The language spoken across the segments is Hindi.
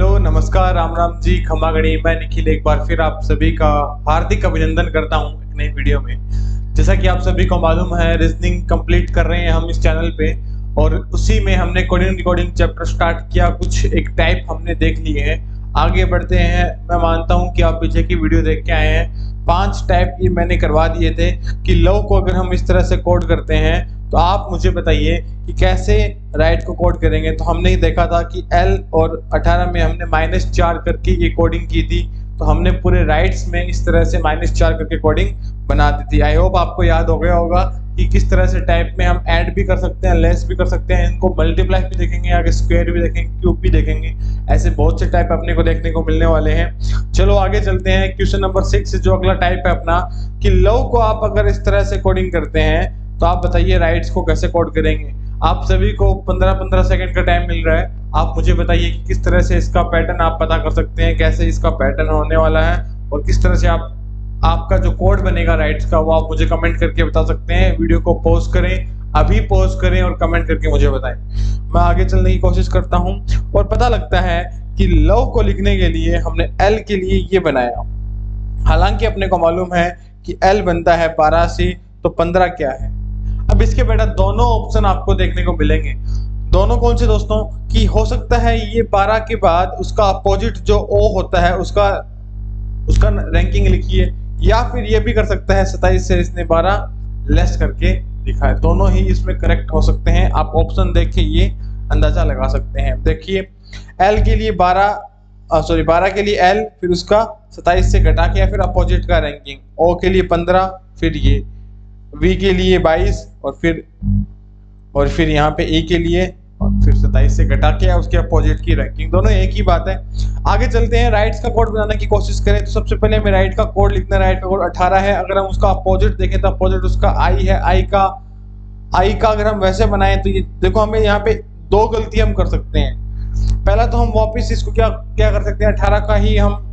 हेलो, नमस्कार, राम राम जी, खमा गणी। मैं निखिल एक बार फिर आप सभी का हार्दिक अभिनंदन करता हूं एक नई वीडियो में। जैसा कि आप सभी को मालूम है, रीजनिंग कंप्लीट कर रहे हैं हम इस चैनल पे और उसी में हमने कोडिंग डिकोडिंग चैप्टर स्टार्ट किया। कुछ एक टाइप हमने देख लिए हैं, आगे बढ़ते हैं। मैं मानता हूं कि आप पीछे की वीडियो देख के आए हैं। 5 टाइप ये मैंने करवा दिए थे कि लव को अगर हम इस तरह से कोड करते हैं तो आप मुझे बताइए कि कैसे राइट को कोड करेंगे। तो हमने ही देखा था कि L और 18 में हमने -4 करके ये कोडिंग की थी, तो हमने पूरे राइट्स में इस तरह से -4 करके कोडिंग बना दी थी। आई होप आपको याद हो गया होगा कि किस तरह से टाइप में हम ऐड भी कर सकते हैं, लेस भी कर सकते हैं, इनको मल्टीप्लाई भी देखेंगे, आगे स्क्वायर भी देखेंगे, क्यूब भी देखेंगे। ऐसे बहुत से टाइप अपने को देखने को मिलने वाले हैं। चलो आगे चलते हैं। क्वेश्चन नंबर 6 जो अगला टाइप है अपना, कि लव को आप अगर इस तरह से कोडिंग करते हैं तो आप बताइए राइट्स को कैसे कोड करेंगे। आप सभी को 15-15 सेकंड का टाइम मिल रहा है। आप मुझे बताइए कि किस तरह से इसका पैटर्न आप पता कर सकते हैं, कैसे इसका पैटर्न होने वाला है और किस तरह से आपका जो कोड बनेगा राइट्स का वो आप मुझे कमेंट करके बता सकते हैं। वीडियो को पॉज करें, अभी पॉज करें और कमेंट करके मुझे बताएं। मैं आगे चलने की कोशिश करता हूं और पता लगता है कि लव को लिखने के लिए हमने L के लिए ये बनाया। हालांकि अपने को मालूम है कि L बनता है 12 से, तो 15 क्या है। अब इसके बेटा दोनों ऑप्शन आपको देखने को मिलेंगे। दोनों कौन से दोस्तों? कि हो सकता है ये 12 के बाद उसका अपोजिट जो O होता है उसका रैंकिंग लिखिए, या फिर ये भी कर सकता है 27 से इसने 12 लेस करके लिखा है। दोनों ही इसमें करेक्ट हो सकते हैं। आप ऑप्शन देख के ये अंदाजा लगा सकते हैं। देखिए L के लिए 12 के लिए L, फिर उसका 27 से घटा के, या फिर अपोजिट का रैंकिंग। O के लिए 15, फिर ये V के लिए 22 और फिर यहाँ पे E के लिए और फिर 27 से घटा के उसके अपोजिट की रैंकिंग। दोनों एक ही बात है। आगे चलते हैं। राइट्स का कोड बनाने की कोशिश करें तो सबसे पहले हमें राइट का कोड लिखना है। राइट का कोड 18 है। अगर हम उसका अपोजिट देखें तो अपोजिट उसका I है। I का अगर हम वैसे बनाएं तो ये देखो, हमें यहाँ पे 2 गलती हम कर सकते हैं। पहला तो हम वापस इसको क्या कर सकते हैं, 18 का ही हम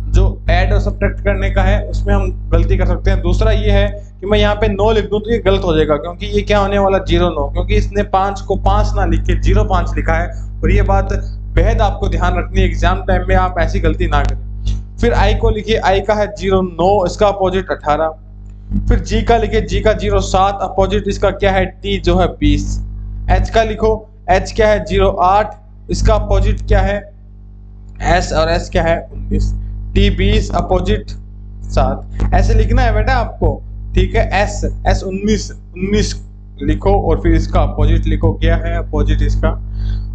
जो ऐड और सब्ट्रैक्ट करने का है उसमें हम गलती कर सकते हैं। दूसरा ये है कि मैं यहाँ पे 9 लिख दूं तो ये गलत हो जाएगा, क्योंकि ये क्या होने वाला 0-9, क्योंकि इसने 5 को 5 ना लिख के 0-5 लिखा है। और ये बात बेहद आपको ध्यान रखनी है, एग्जाम टाइम में आप ऐसी गलती ना करें। फिर I को लिखिए, I का है 0-9, इसका अपोजिट 18। फिर G का लिखिए, G का 0-7, अपोजिट इसका क्या है T जो है 20। H का लिखो, H क्या है 0-8, इसका अपोजिट क्या है S, और S क्या है 19। T 20, opposite 7। ऐसे लिखना है बेटा आपको, ठीक है। S 19 लिखो और फिर इसका अपोजिट लिखो। क्या है अपोजिट इसका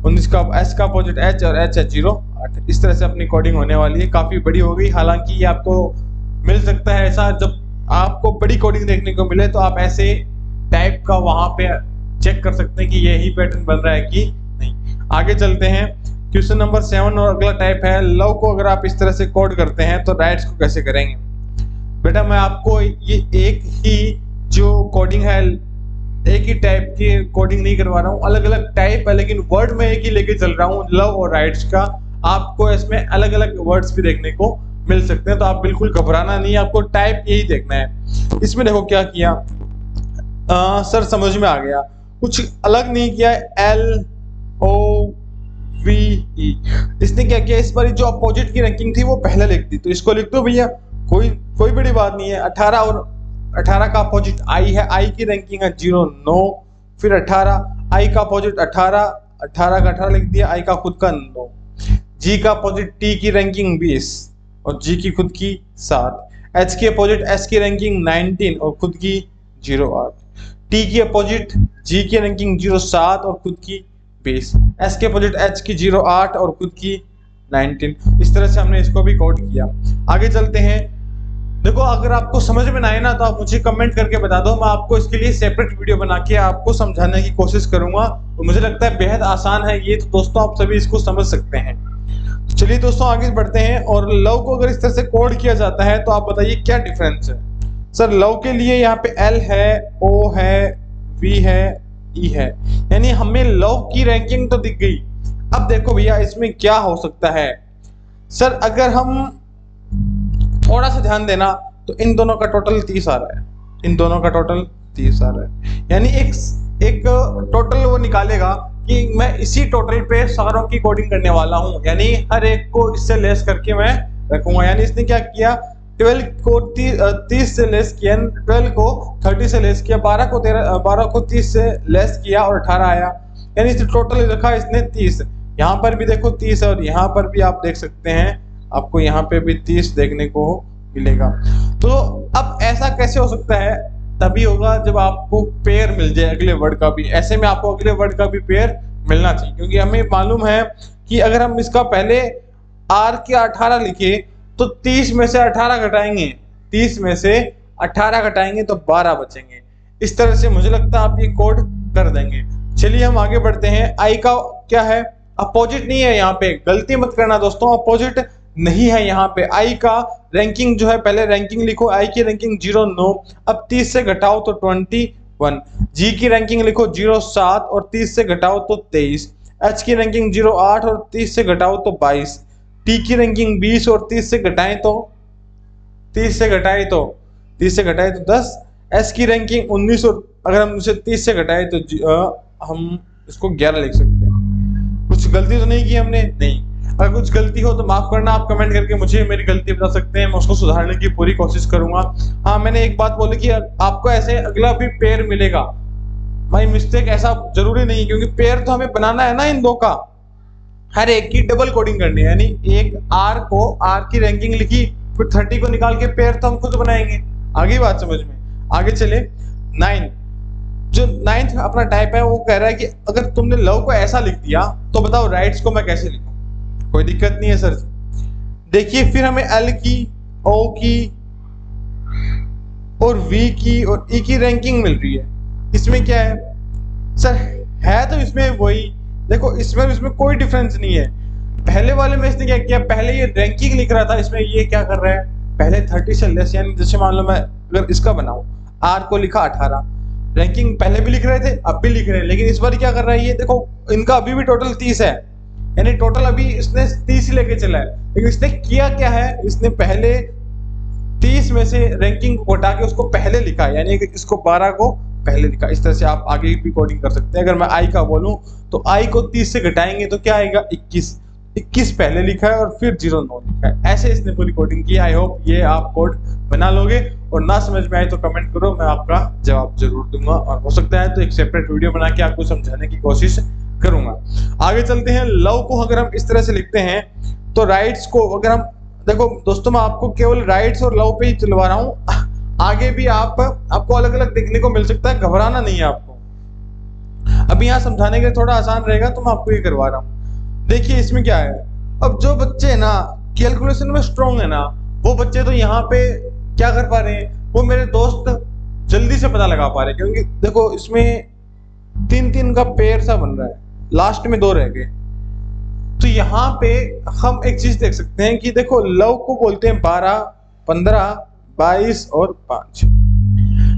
19 का, S का अपोजिट H और H है 0-8। इस तरह से अपनी कोडिंग होने वाली है। काफी बड़ी हो गई, हालांकि ये आपको मिल सकता है ऐसा, जब आपको बड़ी कोडिंग देखने को मिले तो आप ऐसे टाइप का वहां पे चेक कर सकते हैं कि यही पैटर्न बन रहा है कि नहीं। आगे चलते हैं। क्वेश्चन नंबर 7 और अगला टाइप है, लव को अगर आप इस तरह से कोड करते हैं तो राइट्स को कैसे करेंगे। बेटा मैं आपको ये एक ही जो कोडिंग है, एक ही टाइप की कोडिंग नहीं करवा रहा हूँ, अलग अलग टाइप है, लेकिन वर्ड में एक ही लेके चल रहा हूँ, लव और राइट्स का। आपको इसमें अलग अलग वर्ड्स भी देखने को मिल सकते हैं, तो आप बिल्कुल घबराना नहीं, आपको टाइप यही देखना है। इसमें देखो क्या किया, सर समझ में आ गया, कुछ अलग नहीं किया। LOVE, इसने क्या किया, इस बार जो अपोजिट की रैंकिंग थी वो पहले लिख दी, तो इसको लिख दो भैया, कोई बड़ी बात नहीं है। 18 और 18 का अपोजिट I है। I की रैंकिंग है 0-9, फिर 18, I का अपोजिट 18 का 18 लिख दिया, I का खुद का 9। G का अपोजिट T की रैंकिंग 20 और G की खुद की 7। H की अपोजिट S की रैंकिंग 19 और खुद की 0-8। T की अपोजिट G की रैंकिंग 0-7 और खुद की 20। S के अपोजिट H की 0-8 और खुद की 19। इस तरह से हमने इसको भी कोड किया। आगे चलते हैं। देखो अगर आपको समझ में ना आए ना तो आप मुझे कमेंट करके बता दो, मैं आपको इसके लिए सेपरेट वीडियो बना के आपको समझाने की कोशिश करूंगा। और मुझे लगता है बेहद आसान है ये, तो दोस्तों आप सभी इसको समझ सकते हैं। तो चलिए दोस्तों आगे बढ़ते हैं। और लव को अगर इस तरह से कोड किया जाता है तो आप बताइए क्या डिफरेंस है। सर लव के लिए यहाँ पे L है, O है, V है, E है, यानी हमें लव की रैंकिंग तो दिख गई। अब देखो भैया इसमें क्या हो सकता है। सर अगर हम थोड़ा सा ध्यान देना तो इन दोनों का टोटल 30 आ रहा है, इन दोनों का टोटल 30 आ रहा है, यानी एक टोटल वो निकालेगा कि मैं इसी टोटल पे सारों की कोडिंग करने वाला हूँ, यानी हर एक को इससे लेस करके मैं रखूंगा। यानी इसने क्या किया, 12 को 30 से लेस किया, 12 को 30 से लेस किया, 12 को 30 से लेस किया और 18 आया, यानी इसने टोटल रखा इसने 30। यहाँ पर भी देखो 30 और यहाँ पर भी आप देख सकते हैं, आपको यहाँ पे भी 30 देखने को मिलेगा। तो अब ऐसा कैसे हो सकता है, तभी होगा जब आपको पेयर मिल जाए अगले वर्ड का भी। ऐसे में आपको अगले वर्ड का भी पेयर मिलना चाहिए, क्योंकि हमें मालूम है कि अगर हम इसका पहले आर के 18 लिखे तो 30 में से 18 घटाएंगे, 30 में से 18 घटाएंगे तो 12 बचेंगे। इस तरह से मुझे लगता है आप ये कोड कर देंगे। चलिए हम आगे बढ़ते हैं। आई का क्या है, अपोजिट नहीं है, यहाँ पे गलती मत करना दोस्तों, अपोजिट नहीं है यहाँ पे। आई का रैंकिंग जो है, पहले रैंकिंग लिखो, आई की रैंकिंग 0-9, अब 30 से घटाओ तो 21। जी की रैंकिंग लिखो 0-7 और 30 से घटाओ तो 23। एच की रैंकिंग 0-8 और 30 से घटाओ तो 22। टी की रैंकिंग 20 और 30 से घटाएं तो 30 से घटाए तो 10। एस की रैंकिंग 19 और अगर हम उसे 30 से घटाए तो हम इसको 11 लिख सकते हैं। कुछ गलती तो नहीं की हमने? नहीं। अगर कुछ गलती हो तो माफ करना, आप कमेंट करके मुझे मेरी गलती बता सकते हैं, मैं उसको सुधारने की पूरी कोशिश करूंगा। हाँ, मैंने एक बात बोली कि आपको ऐसे अगला भी पेयर मिलेगा, माई मिस्टेक ऐसा जरूरी नहीं, क्योंकि पेयर तो हमें बनाना है ना इन दो का, हर एक की डबल कोडिंग करनी है। यानी एक आर को, आर की रैंकिंग लिखी, फिर 30 को निकाल के पेयर तो हम खुद बनाएंगे। आगे बात समझ में? आगे चले। 9 जो 9th अपना टाइप है, वो कह रहा है कि अगर तुमने लव को ऐसा लिख दिया तो बताओ राइट्स को मैं कैसे लिखूं। कोई दिक्कत नहीं है सर। देखिए फिर हमें एल की, ओ की और वी की और ई की रैंकिंग मिल रही है। इसमें क्या है सर? है तो इसमें वही, देखो इसमें कोई डिफरेंस नहीं है। पहले वाले में इसने क्या किया, पहले ये रैंकिंग लिख रहा था, इसमें ये क्या कर रहा है, पहले 30 से लेस, यानी जैसे मान लो मैं अगर इसका बनाऊं, आर को लिखा 18, रैंकिंग पहले भी लिख रहे थे अब भी लिख रहे हैं, लेकिन इस बार क्या कर रहा है, ये देखो इनका अभी भी टोटल 30 है, यानी टोटल अभी इसने 30 ही लेके चला है। लेकिन इसने किया क्या है, इसने पहले 30 में से रैंकिंग को हटा के उसको पहले लिखा, यानी कि इसको 12 को पहले लिखा। इस तरह से आप आगे भी कोडिंग कर सकते हैं। अगर मैं आई का बोलूं तो आई को 30 से घटाएंगे तो क्या आएगा, 21 पहले लिखा है और फिर 0-9 लिखा है। ऐसे इसने पूरी कोडिंग की। आई होप ये आप कोड बना लोगे, और ना समझ में आए तो कमेंट करो, मैं आपका जवाब जरूर दूंगा, और हो सकता है तो एक सेपरेट वीडियो बना के आपको समझाने की कोशिश करूंगा। आगे चलते हैं। लव को अगर हम इस तरह से लिखते हैं तो राइट्स को अगर हम, देखो दोस्तों मैं आपको केवल राइट्स और लव पे ही चलवा रहा हूं, आगे भी आपको अलग अलग देखने को मिल सकता है, घबराना नहीं है आपको। अभी यहाँ समझाने के लिए थोड़ा आसान रहेगा तो मैं आपको ये करवा रहा हूँ। देखिए इसमें क्या है, अब जो बच्चे ना कैलकुलेशन में स्ट्रॉन्ग है ना, वो बच्चे तो यहाँ पे क्या कर पा रहे हैं, वो मेरे दोस्त जल्दी से पता लगा पा रहे हैं, क्योंकि देखो इसमें 3-3 का पेयर सा बन रहा है, लास्ट में 2 रह गए। तो यहाँ पे हम एक चीज देख सकते हैं कि देखो लव को बोलते हैं 12, 15, 22 और 5।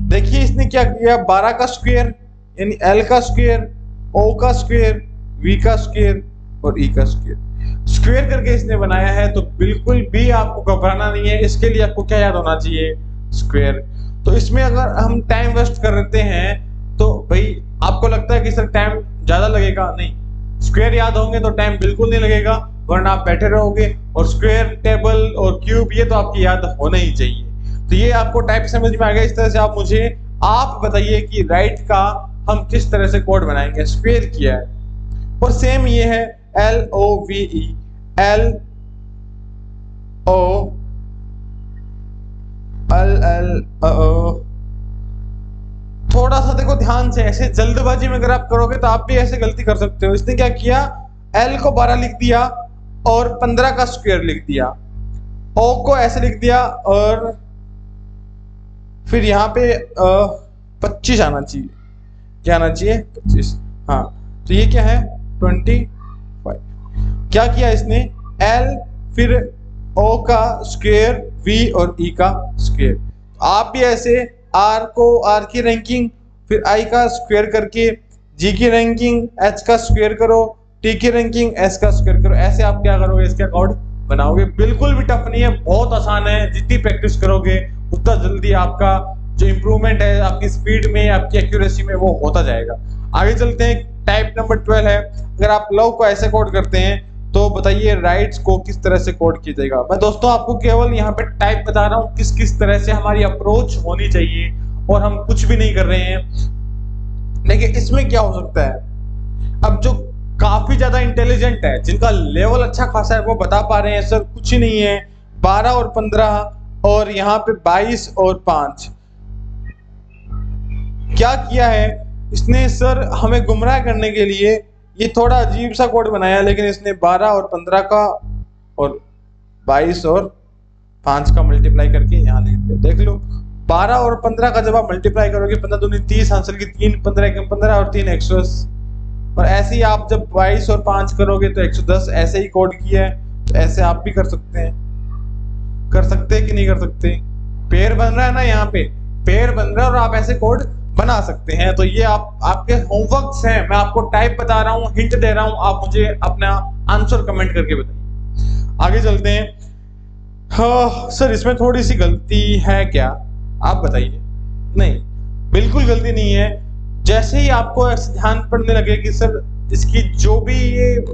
देखिए इसने क्या किया, 12 का स्क्वायर यानी एल का स्क्वायर, ओ का स्क्वायर, वी का स्क्वायर और ई का स्क्वायर करके इसने बनाया है। तो बिल्कुल भी आपको घबराना नहीं है, इसके लिए आपको क्या याद होना चाहिए, स्क्वायर। तो इसमें अगर हम टाइम वेस्ट करते हैं तो भाई आपको लगता है कि सर टाइम ज्यादा लगेगा, नहीं, स्क्वायर याद होंगे तो टाइम बिल्कुल नहीं लगेगा, वरना आप बैठे रहोगे। और स्क्वायर, टेबल और क्यूब ये तो आपकी याद होना ही चाहिए। तो ये आपको टाइप समझ में आ गया। इस तरह से आप बताइए कि राइट का हम किस तरह से कोड बनाएंगे। स्क्वायर किया है, और सेम ये है LOVE, LOL। थोड़ा सा देखो ध्यान से, ऐसे जल्दबाजी में अगर आप करोगे तो आप भी ऐसे गलती कर सकते हो। इसने क्या किया, L को 12 लिख दिया और 15 का स्क्वायर लिख दिया, O को ऐसे लिख दिया और फिर यहाँ पे 25 आना चाहिए, क्या आना चाहिए, 25। हाँ, तो ये क्या है, 25। क्या किया इसने, L फिर O का स्क्वायर, V और E का स्क्वायर। आप भी ऐसे R को, R की रैंकिंग, फिर I का स्क्वायर करके G की रैंकिंग H का स्क्वायर करो, T की रैंकिंग S का स्क्वायर करो। ऐसे आप क्या करोगे, इसका कोड बनाओगे। बिल्कुल भी टफ नहीं है, बहुत आसान है। जितनी प्रैक्टिस करोगे उतना जल्दी आपका जो इम्प्रूवमेंट है आपकी स्पीड में, आपकी एक्यूरेसी में, वो होता जाएगा। आगे चलते हैं। टाइप नंबर 12 है, अगर आप लव को ऐसे कोड करते हैं तो बताइए राइट्स को किस तरह से कोड किया जाएगा। मैं दोस्तों आपको केवल यहाँ पे टाइप बता रहा हूँ किस किस तरह से हमारी अप्रोच होनी चाहिए, और हम कुछ भी नहीं कर रहे हैं। देखिए इसमें क्या हो सकता है, अब जो काफी ज्यादा इंटेलिजेंट है, जिनका लेवल अच्छा खासा है, वो बता पा रहे हैं सर कुछ ही नहीं है, 12 और 15 और यहाँ पे 22 और 5। क्या किया है इसने सर, हमें गुमराह करने के लिए ये थोड़ा अजीब सा कोड बनाया, लेकिन इसने 12 और 15 का और 22 और 5 का मल्टीप्लाई करके यहाँ लिख दिया। देख लो 12 और 15 का जब आप मल्टीप्लाई करोगे 15 दूनी 30, आंसर की 3, 15 एकम 15 और 3 110। और ऐसे ही आप जब 22 और 5 करोगे तो 110। ऐसे ही कोड किया है, तो ऐसे आप भी कर सकते हैं। कर सकते हैं कि नहीं कर सकते? पेयर बन रहा है ना, यहाँ पे पेयर बन रहा है और आप ऐसे कोड बना सकते हैं। तो ये आपके होमवर्क्स हैं, मैं आपको टाइप बता रहा हूँ, हिंट दे रहा हूँ, आप मुझे अपना आंसर कमेंट करके बताइए। आगे चलते हैं। हाँ सर इसमें थोड़ी सी गलती है क्या, आप बताइए। नहीं बिल्कुल गलती नहीं है। जैसे ही आपको ध्यान पड़ने लगे कि सर इसकी जो भी ये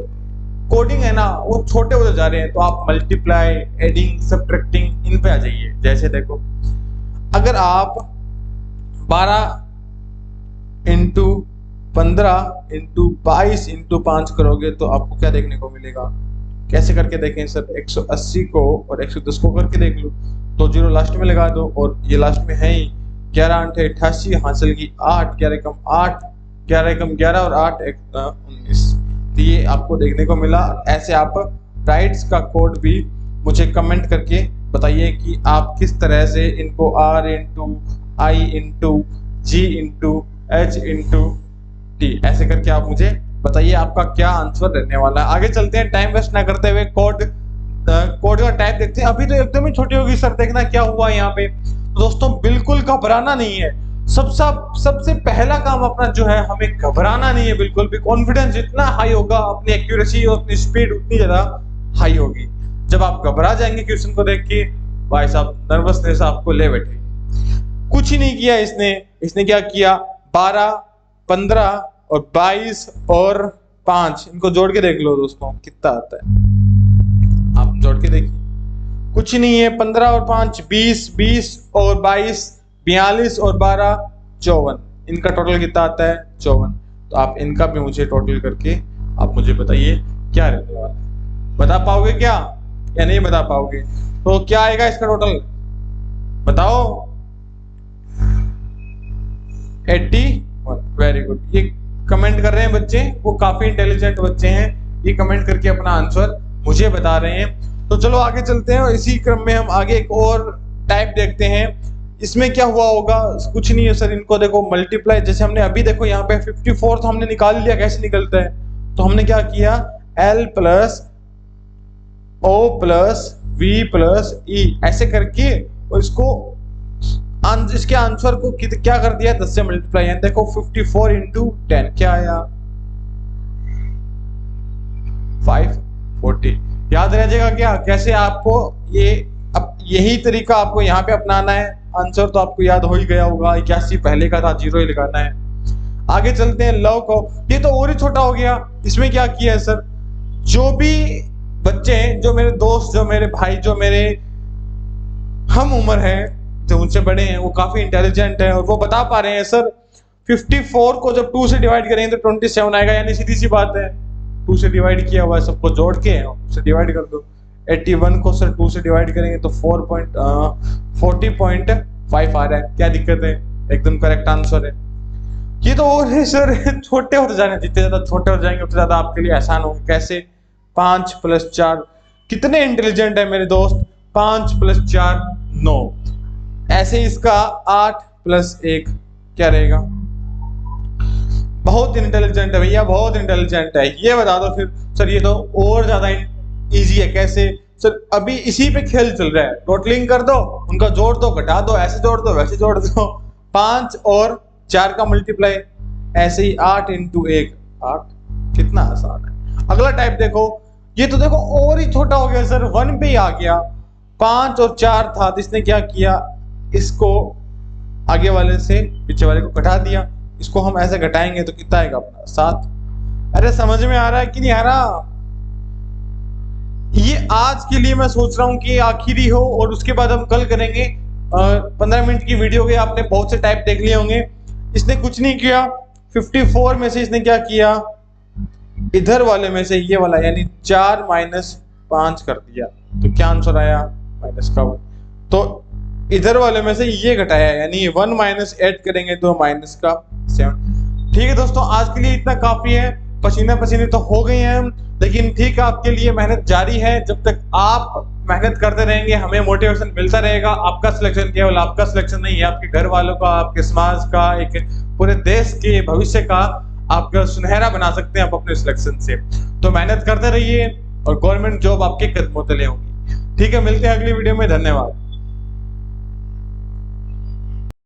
कोडिंग है ना वो छोटे होते जा रहे हैं, तो आप मल्टीप्लाई, एडिंग, सब्ट्रैक्टिंग इन पे आ जाइए। जैसे देखो अगर आप 12 इंटू 15 इंटू 22 इंटू 5 करोगे तो आपको क्या देखने को मिलेगा, कैसे करके देखें सर? 180 को और 110 को करके देख लो, तो 0 लास्ट में लगा दो, और ये लास्ट में है ही 11 8 88, हासिल की 8, 11 कम 8, 11 कम 11 और 8 19। तो ये आपको देखने को मिला। ऐसे आप राइट्स का कोड भी मुझे कमेंट करके बताइए कि आप किस तरह से इनको R into I into G into H into T ऐसे करके आप मुझे बताइए आपका क्या आंसर रहने वाला है। आगे चलते हैं, टाइम वेस्ट ना करते हुए कोड का टाइप देखते हैं। अभी तो एकदम ही छोटी होगी सर, देखना क्या हुआ यहाँ पे। तो दोस्तों बिल्कुल घबराना नहीं है। सबसे पहला काम अपना जो है, हमें घबराना नहीं है बिल्कुल भी। कॉन्फिडेंस जितना हाई होगा, अपनी एक्यूरेसी और अपनी स्पीड उतनी ज्यादा हाई होगी। जब आप घबरा जाएंगे क्वेश्चन को देख के, भाई साहब नर्वसनेस आपको ले बैठे। कुछ ही नहीं किया इसने क्या किया, 12, 15 और 22 और 5 इनको जोड़ के देख लो दोस्तों कितना आता है, आप जोड़ के देखिए। कुछ नहीं है, 15 और 5 20, 20 और 22 42 और 12 54, इनका टोटल कितना आता है 54। तो आप इनका भी मुझे टोटल करके आप मुझे बताइए क्या रहने वाला है। बता पाओगे क्या या नहीं बता पाओगे? तो क्या आएगा इसका टोटल बताओ? 81। वेरी गुड, ये कमेंट कर रहे हैं बच्चे, वो काफी इंटेलिजेंट बच्चे हैं, ये कमेंट करके अपना आंसर मुझे बता रहे हैं। तो चलो आगे चलते हैं, और इसी क्रम में हम आगे एक और टाइप देखते हैं। इसमें क्या हुआ होगा, कुछ नहीं है सर, इनको देखो मल्टीप्लाई, जैसे हमने अभी देखो यहाँ पे 54 तो हमने निकाल लिया, कैसे निकलता है? तो हमने क्या किया, L plus O plus V plus E ऐसे करके, और इसके आंसर को क्या कर दिया 10 से मल्टीप्लाई। देखो 54 इंटू 10 क्या आया 540। याद रह जाएगा क्या कैसे आपको ये, अब यही तरीका आपको यहाँ पे अपनाना है। आंसर तो आपको याद हो ही गया होगा, 81 पहले का था, 0 ही लगाना है। आगे चलते हैं, लव को, ये तो और ही छोटा हो गया। इसमें क्या किया है सर, जो भी बच्चे हैं, जो मेरे दोस्त, जो मेरे भाई, जो मेरे हम उम्र है, जो उनसे बड़े हैं, वो काफी इंटेलिजेंट है और वो बता पा रहे हैं सर 54 को जब 2 से डिवाइड करेंगे तो 27 आएगा। यानी सीधी सी बात है, 2 से डिवाइड किया हुआ है, सबको जोड़ के उससे डिवाइड कर दो। 81 को सर 2 से डिवाइड करेंगे तो 40.5 आ रहा है। क्या दिक्कत है, एकदम करेक्ट आंसर है। ये तो और है सर, छोटे होते जाने, जितने ज्यादा छोटे हो जाएंगे उतने ज्यादा आपके लिए आसान होगा। कैसे, 5 प्लस 4, कितने इंटेलिजेंट है मेरे दोस्त, 5 प्लस 4 9। ऐसे इसका 8 प्लस 1 क्या रहेगा? बहुत इंटेलिजेंट है भैया, बहुत इंटेलिजेंट है। ये बता दो फिर सर, ये तो और ज्यादा इजी है। कैसे सर, अभी इसी पे खेल चल रहा है, टोटलिंग कर दो, उनका जोड़ दो, घटा दो, ऐसे जोड़ दो, वैसे जोड़ दो। 5 और 4 का मल्टीप्लाई, ऐसे ही 8 इंटू 1 8, कितना आसान है। अगला टाइप देखो, ये तो देखो और ही छोटा हो गया सर, 1 पे ही आ गया। 5 और 4 था, तो इसने क्या किया, इसको आगे वाले से पीछे वाले को घटा दिया। इसको हम ऐसे घटाएंगे तो कितना आएगा अपना 7। अरे समझ में आ रहा है कि नहीं आ रहा? ये आज के लिए मैं सोच रहा हूँ कि आखिरी हो, और उसके बाद हम कल करेंगे। 15 मिनट की वीडियो गई, आपने बहुत से टाइप देख लिए होंगे। इसने कुछ नहीं किया, 54 में से इसने क्या किया, इधर वाले में से ये वाला यानी 4 माइनस 5 कर दिया। तो क्या आंसर आया? माइनस का 1। तो इधर वाले में से ये घटाया, यानी 1 माइनस 8 करेंगे तो माइनस का 7। ठीक है दोस्तों, आज के लिए इतना काफी है। पसीना पसीने तो हो गए हैं हम, लेकिन ठीक है, आपके लिए मेहनत जारी है। जब तक आप मेहनत करते रहेंगे, हमें मोटिवेशन मिलता रहेगा। आपका सिलेक्शन केवल आपका सिलेक्शन नहीं है, आपके घर वालों का, आपके समाज का, एक पूरे देश के भविष्य का आपका सुनहरा बना सकते हैं आप अपने सिलेक्शन से। तो मेहनत करते रहिए और गवर्नमेंट जॉब आपके कदमों तले होंगी। ठीक है, मिलते हैं अगली वीडियो में। धन्यवाद।